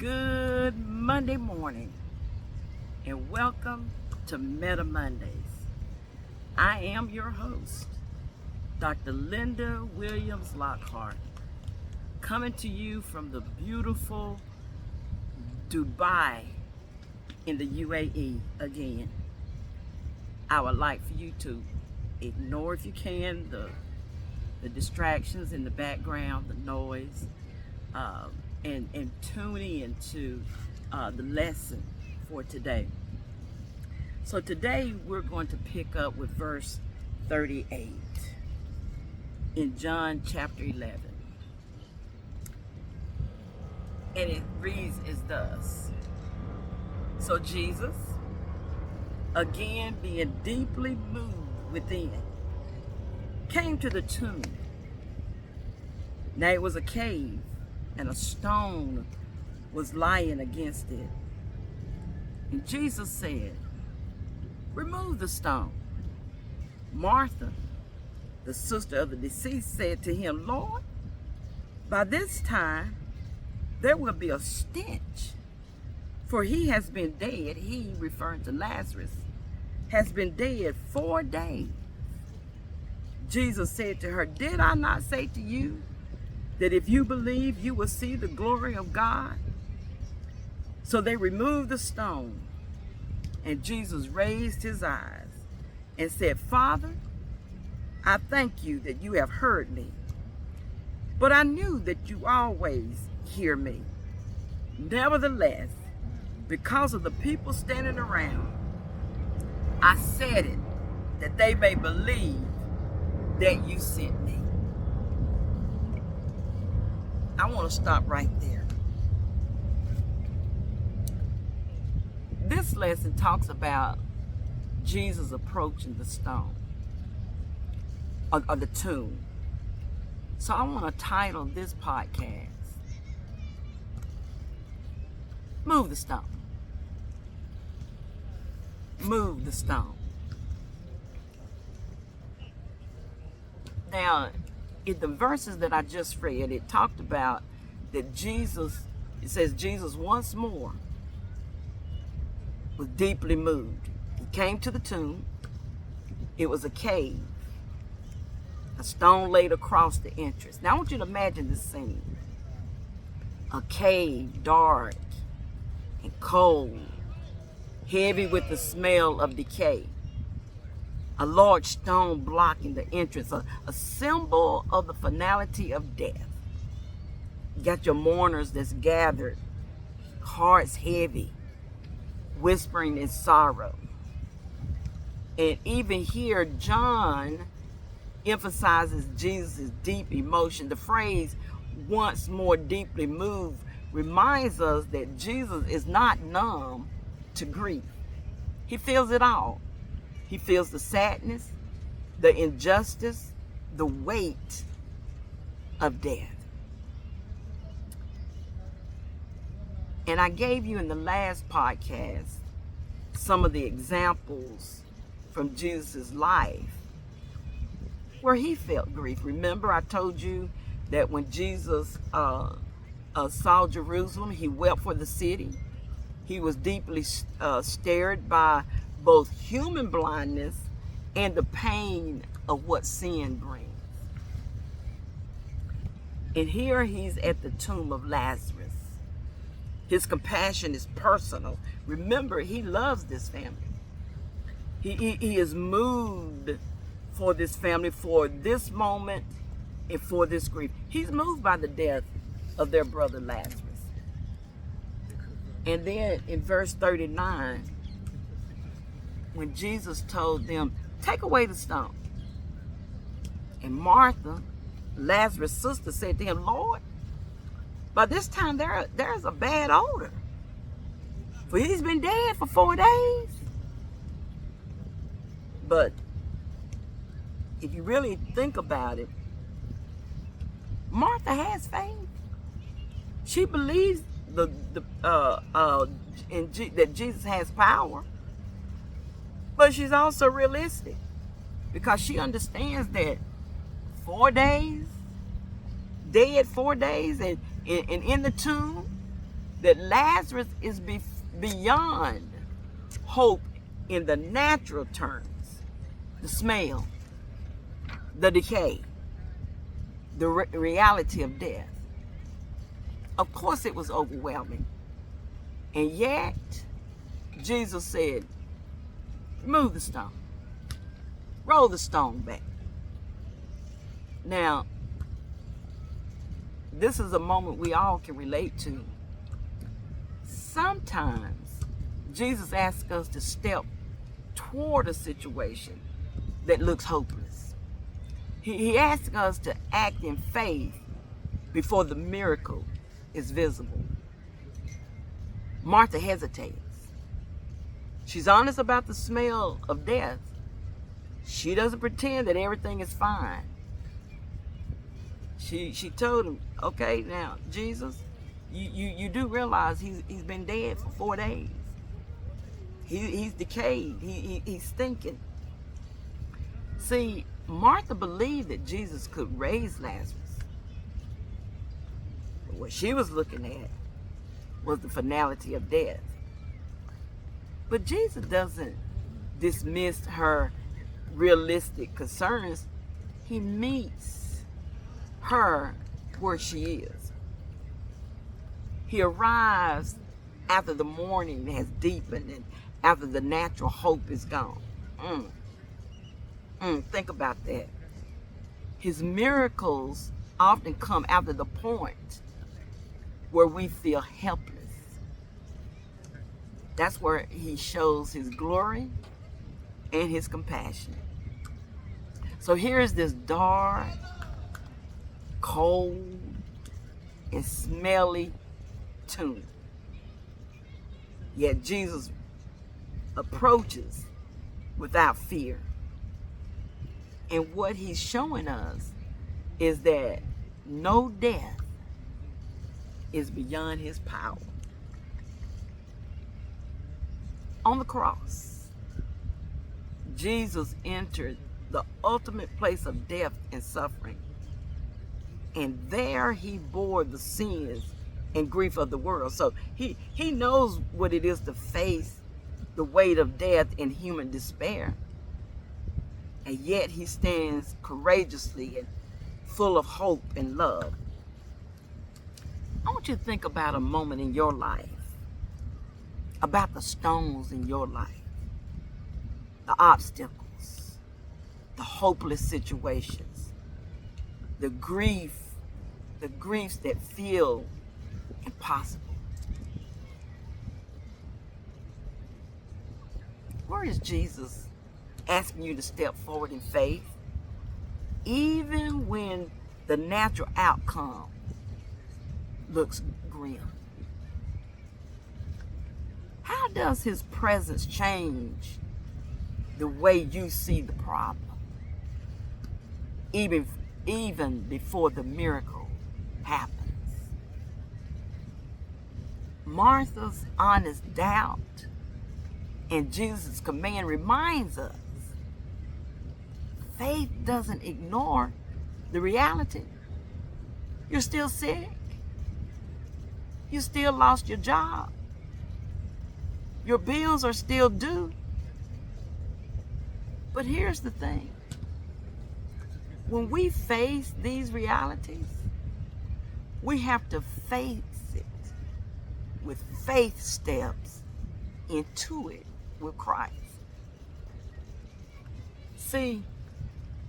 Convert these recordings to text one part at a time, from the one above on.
Good Monday morning and welcome to Meta Mondays. I am your host, Dr. Linda Williams Lockhart, coming to you from the beautiful Dubai in the UAE again. I would like for you to ignore, if you can, the distractions in the background, the noise, and tune in to the lesson for today. So today we're going to pick up with verse 38 in John chapter 11. And it reads as thus. So Jesus, again being deeply moved within, came to the tomb. Now it was a cave, and a stone was lying against it. And Jesus said, "Remove the stone." Martha, the sister of the deceased, said to him, "Lord, by this time there will be a stench, for he has been dead," he referring to Lazarus, "has been dead 4 days." Jesus said to her, "Did I not say to you that if you believe, you will see the glory of God?" So they removed the stone, and Jesus raised his eyes and said, "Father, I thank you that you have heard me, but I knew that you always hear me. Nevertheless, because of the people standing around, I said it, that they may believe that you sent me." I want to stop right there. This lesson talks about Jesus approaching the stone or the tomb. So I want to title this podcast, "Move the Stone." Move the stone. Now, in the verses that I just read, it talked about that Jesus, it says Jesus once more was deeply moved. He came to the tomb. It was a cave. A stone laid across the entrance. Now I want you to imagine this scene. A cave, dark and cold, heavy with the smell of decay. A large stone blocking the entrance, a symbol of the finality of death. You got your mourners that's gathered, hearts heavy, whispering in sorrow. And even here, John emphasizes Jesus' deep emotion. The phrase "once more deeply moved" reminds us that Jesus is not numb to grief. He feels it all. He feels the sadness, the injustice, the weight of death. And I gave you in the last podcast some of the examples from Jesus' life where he felt grief. Remember, I told you that when Jesus saw Jerusalem, he wept for the city. He was deeply stirred by both human blindness and the pain of what sin brings. And here he's at the tomb of Lazarus. His compassion is personal. Remember, he loves this family. He is moved for this family, for this moment, and for this grief. He's moved by the death of their brother Lazarus. And then in verse 39, when Jesus told them, "Take away the stone," and Martha, Lazarus' sister, said to him, "Lord, by this time there's a bad odor, for he's been dead for 4 days." But if you really think about it, Martha has faith. She believes that Jesus has power, but she's also realistic because she understands that 4 days, dead 4 days, and in the tomb, that Lazarus is beyond hope in the natural terms. The smell, the decay, the reality of death. Of course it was overwhelming. And yet, Jesus said, remove the stone. Roll the stone back. Now, this is a moment we all can relate to. Sometimes, Jesus asks us to step toward a situation that looks hopeless. He asks us to act in faith before the miracle is visible. Martha hesitates. She's honest about the smell of death. She doesn't pretend that everything is fine. She told him, okay, now, Jesus, you do realize he's been dead for 4 days. He's decayed. He's stinking. See, Martha believed that Jesus could raise Lazarus. But what she was looking at was the finality of death. But Jesus doesn't dismiss her realistic concerns. He meets her where she is. He arrives after the mourning has deepened and after the natural hope is gone. Think about that. His miracles often come after the point where we feel helpless. That's where he shows his glory and his compassion. So here's this dark, cold, and smelly tomb. Yet Jesus approaches without fear. And what he's showing us is that no death is beyond his power. On the cross, Jesus entered the ultimate place of death and suffering. And there he bore the sins and grief of the world. So he knows what it is to face the weight of death and human despair. And yet he stands courageously and full of hope and love. I want you to think about a moment in your life, about the stones in your life, the obstacles, the hopeless situations, the griefs that feel impossible. Where is Jesus asking you to step forward in faith, even when the natural outcome looks grim? How does his presence change the way you see the problem, even before the miracle happens? Martha's honest doubt and Jesus' command reminds us faith doesn't ignore the reality. You're still sick. You still lost your job. Your bills are still due. But here's the thing. When we face these realities, we have to face it with faith steps into it with Christ. See,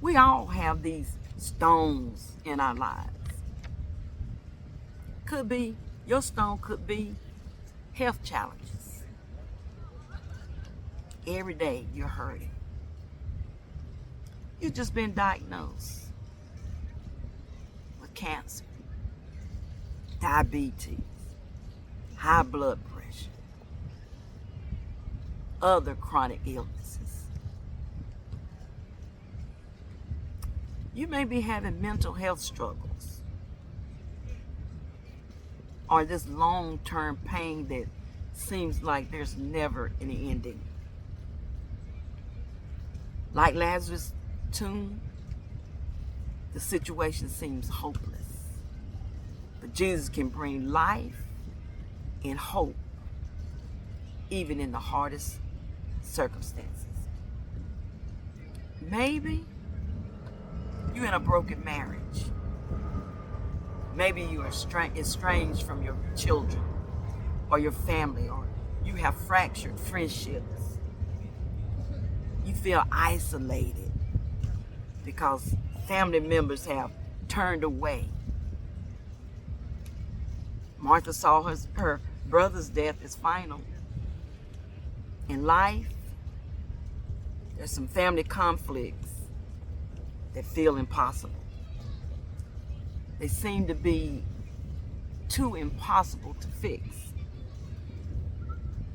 we all have these stones in our lives. Your stone could be health challenges. Every day you're hurting. You've just been diagnosed with cancer, diabetes, high blood pressure, other chronic illnesses. You may be having mental health struggles or this long-term pain that seems like there's never any ending. Like Lazarus' tomb, the situation seems hopeless. But Jesus can bring life in hope, even in the hardest circumstances. Maybe you're in a broken marriage. Maybe you are estranged from your children or your family, or you have fractured friendships. You feel isolated because family members have turned away. Martha saw her brother's death as final. In life, there's some family conflicts that feel impossible. They seem to be too impossible to fix.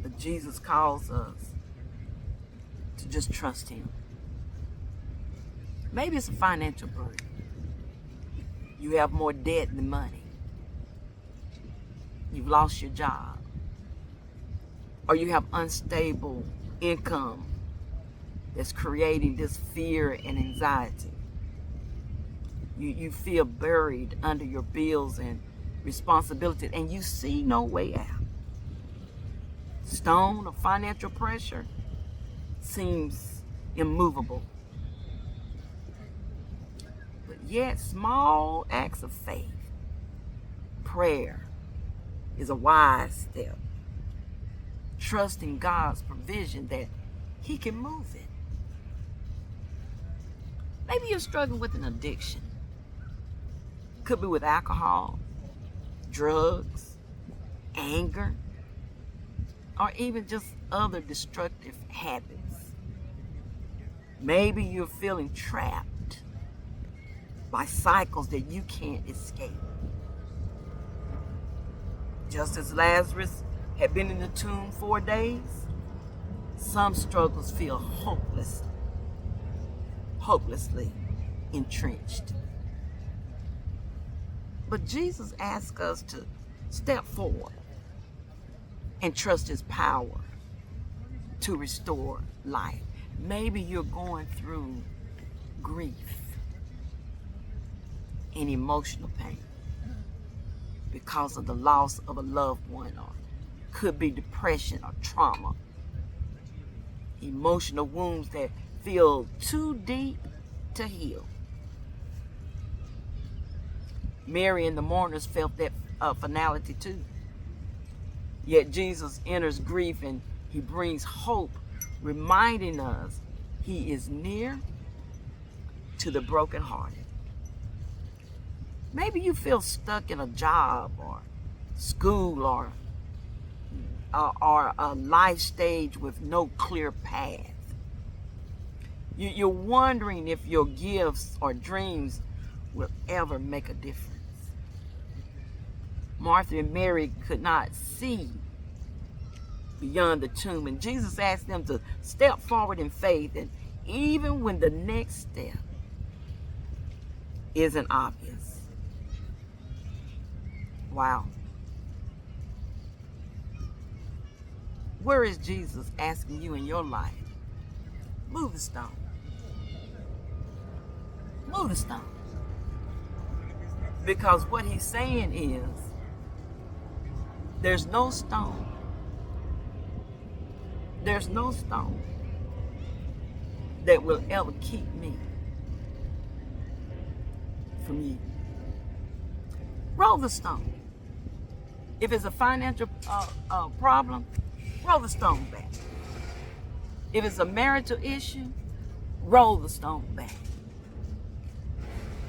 But Jesus calls us to just trust him. Maybe it's a financial burden. You have more debt than money. You've lost your job. Or you have unstable income that's creating this fear and anxiety. You feel buried under your bills and responsibilities, and you see no way out. Stone of financial pressure seems immovable. But yet, small acts of faith, prayer, is a wise step. Trusting God's provision that he can move it. Maybe you're struggling with an addiction. Could be with alcohol, drugs, anger, or even just other destructive habits. Maybe you're feeling trapped by cycles that you can't escape. Just as Lazarus had been in the tomb 4 days, some struggles feel hopelessly entrenched. But Jesus asks us to step forward and trust his power to restore life. Maybe you're going through grief and emotional pain because of the loss of a loved one, or could be depression or trauma. Emotional wounds that feel too deep to heal. Mary and the mourners felt that finality too. Yet Jesus enters grief and he brings hope, reminding us he is near to the brokenhearted. Maybe you feel stuck in a job or school or a life stage with no clear path. You're wondering if your gifts or dreams will ever make a difference. Martha and Mary could not see beyond the tomb, and Jesus asked them to step forward in faith, and even when the next step isn't obvious. Wow. Where is Jesus asking you in your life? Move the stone. Move the stone. Because what he's saying is, there's no stone that will ever keep me from you. Roll the stone. If it's a financial problem, roll the stone back. If it's a marital issue, roll the stone back.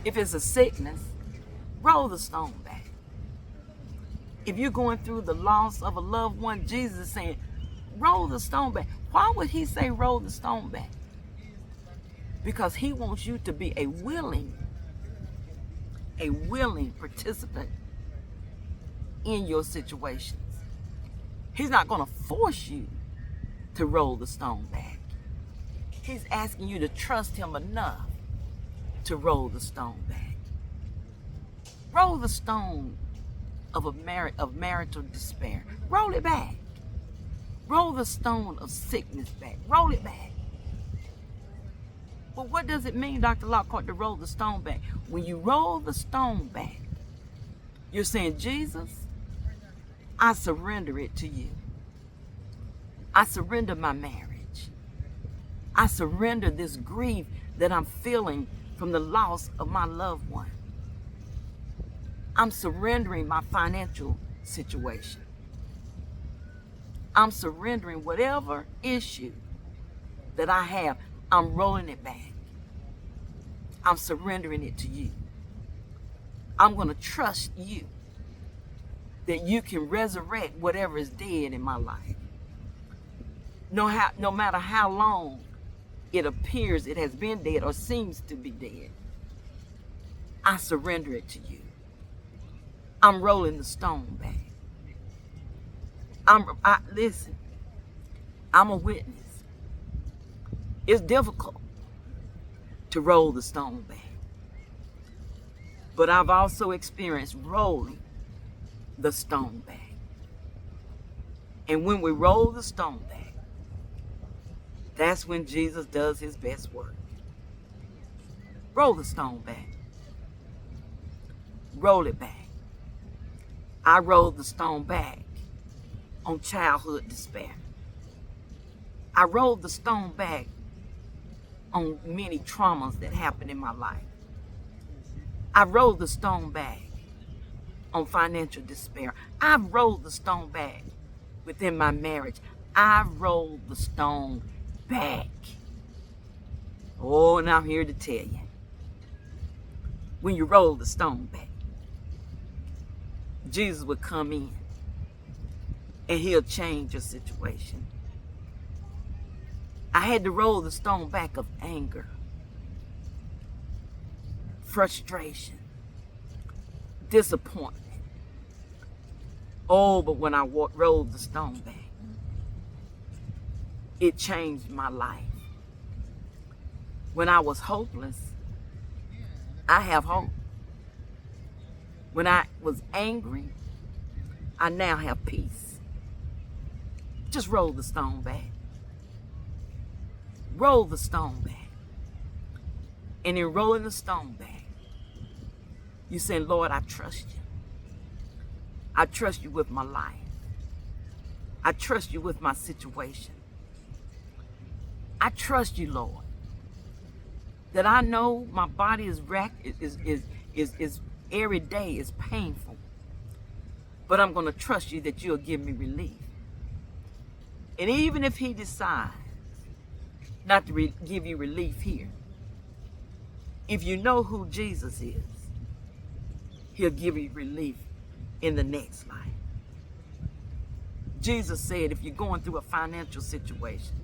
If it's a sickness, roll the stone back. If you're going through the loss of a loved one, Jesus is saying, roll the stone back. Why would he say roll the stone back? Because he wants you to be a willing participant in your situations. He's not going to force you to roll the stone back. He's asking you to trust him enough to roll the stone back. Roll the stone of marital despair. Roll it back. Roll the stone of sickness back. Roll it back. Well, what does it mean, Dr. Lockhart, to roll the stone back? When you roll the stone back, you're saying, Jesus, I surrender it to you. I surrender my marriage. I surrender this grief that I'm feeling from the loss of my loved one. I'm surrendering my financial situation. I'm surrendering whatever issue that I have. I'm rolling it back. I'm surrendering it to you. I'm going to trust you that you can resurrect whatever is dead in my life. No matter how long it appears it has been dead or seems to be dead, I surrender it to you. I'm rolling the stone back. Listen, I'm a witness. It's difficult to roll the stone back. But I've also experienced rolling the stone back. And when we roll the stone back, that's when Jesus does his best work. Roll the stone back. Roll it back. I rolled the stone back on childhood despair. I rolled the stone back on many traumas that happened in my life. I rolled the stone back on financial despair. I've rolled the stone back within my marriage. I've rolled the stone back. Oh, and I'm here to tell you, when you roll the stone back, Jesus will come in and he'll change your situation. I had to roll the stone back of anger, frustration, disappointment. Oh, but when I rolled the stone back, it changed my life. When I was hopeless, I have hope. When I was angry, I now have peace. Just roll the stone back. Roll the stone back. And in rolling the stone back, you say, Lord, I trust you. I trust you with my life. I trust you with my situation. I trust you, Lord, that I know my body is racked, is every day is painful. But I'm going to trust you that you'll give me relief. And even if he decides not to give you relief here, if you know who Jesus is, he'll give you relief in the next life. Jesus said, if you're going through a financial situation,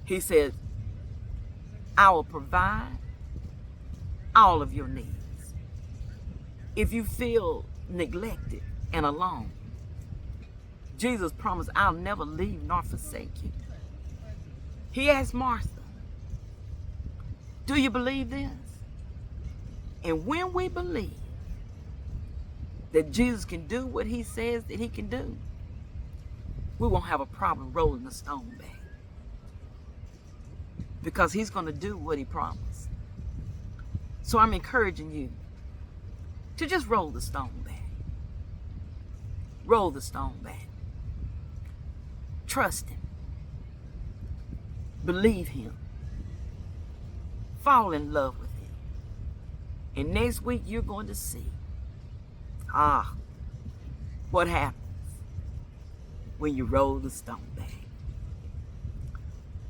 he said, I will provide all of your needs. If you feel neglected and alone, Jesus promised, I'll never leave nor forsake you. He asked Martha, do you believe this? And when we believe that Jesus can do what he says that he can do, we won't have a problem rolling the stone back. Because he's going to do what he promised. So I'm encouraging you to just roll the stone back. Roll the stone back. Trust him. Believe him. Fall in love with him. And next week you're going to see what happens when you roll the stone back.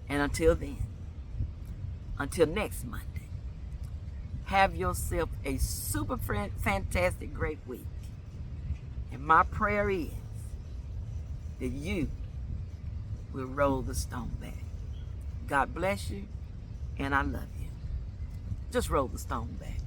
And until then, until next Monday, have yourself a super fantastic, great week. And my prayer is that you will roll the stone back. God bless you, and I love you. Just roll the stone back.